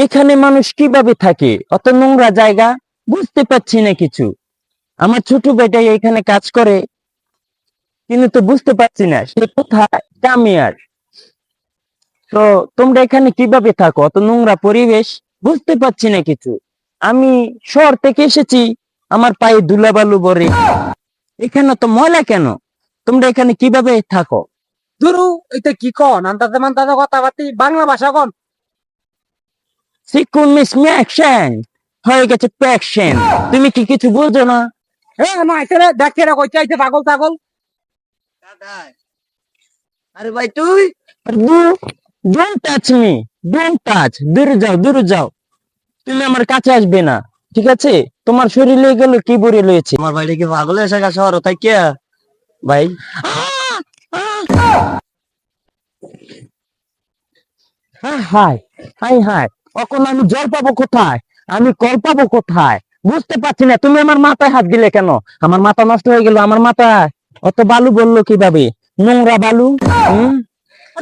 এখানে মানুষ কিভাবে থাকে? অত নোংরা জায়গা, বুঝতে পারছি না কিছু। আমার ছোট ভাইটাই এখানে কাজ করে, কিন্তু তো বুঝতে পারছি না সে কোথায় কামিয়ার। তো তোমরা এখানে কিভাবে থাকো? অত নোংরা পরিবেশ, বুঝতে পারছি না কিছু। আমি শহর থেকে এসেছি, আমার পায়ে ধুলাবালু ভরে, এখানে তো ময়লা কেন? তোমরা এখানে কিভাবে থাকো? ধরু এটা কি কন আন্তাজে মান্তাজে কথাবার্তি বাংলা ভাষা কন। সিকুন মিস ম্যাকশন হয়ে গেছে প্যাকশন। তুমি কি কিছু বুঝো না? এ না আইছে রে দেখে রে কইতে আইছে পাগল ছাগল। আরে ভাই তুই, don't touch me, don't touch, দূরে যাও দূরে যাও। তুমি আমার কাছে আসবে না, ঠিক আছে? তোমার শরীরে গেল কি বরে লয়েছে। আমার ভাইটা কি পাগল হয়েছে গা শহর তাই কে ভাই? হাই হাই হাই, এখন আমি জল পাবো কোথায়? আমি কল পাবো কোথায়? বুঝতে পারছি না। তুমি আমার মাথায় হাত দিলে কেন? আমার মাথা নষ্ট হয়ে গেল। আমার মাথায় অত বালু বললো কিভাবে? নোংরা বালু। হম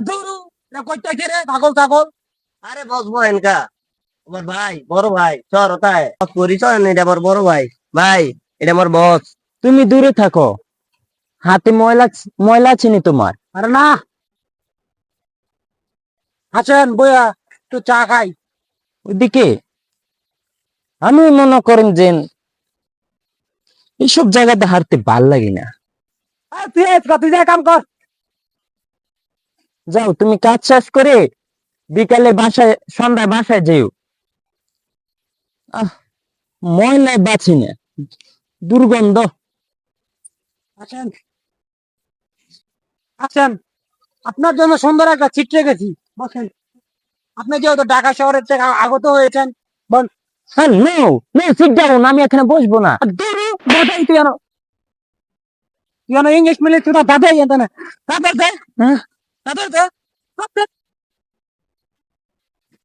ধরু এ কইতে আইছে রে পাগল ছাগল। আরে বসবো এনকা আমার ভাই, বড় ভাই শহর তাই পরিচয় নেই, এটা আমার বড় ভাই। ভাই এটা আমার বস। তুমি দূরে থাকো, হাতে ময়লা, ময়লা আছে নি তোমার? আরে না আছেন বইয়া একটু চা খাই। ওইদিকে আমি মনে করেন যে এইসব জায়গাতে হারতে ভাল লাগে না। তুই তুই যা কাম কর। যাও, তুমি কাজ শেষ করে বিকালে বাসায়, সন্ধ্যায় বাসায় যেও। আহ, ময়লায় বাঁচি না, দুর্গন্ধ। আছেন আছেন আপনার জন্য সুন্দর একটা চিঠি রেখেছি, বসেন। আপনি যেহেতু ঢাকা শহরের থেকে আগত হয়েছেন বল। হ্যাঁ, নো নো, সিট ডাউন, আমি এখানে বসবো না। ধরু বাধাই তুই আনো, তুই আনো ইংলিশ মিলে তুই বাধাই জানতে না তাদের দে, হ্যাঁ, তাদের দে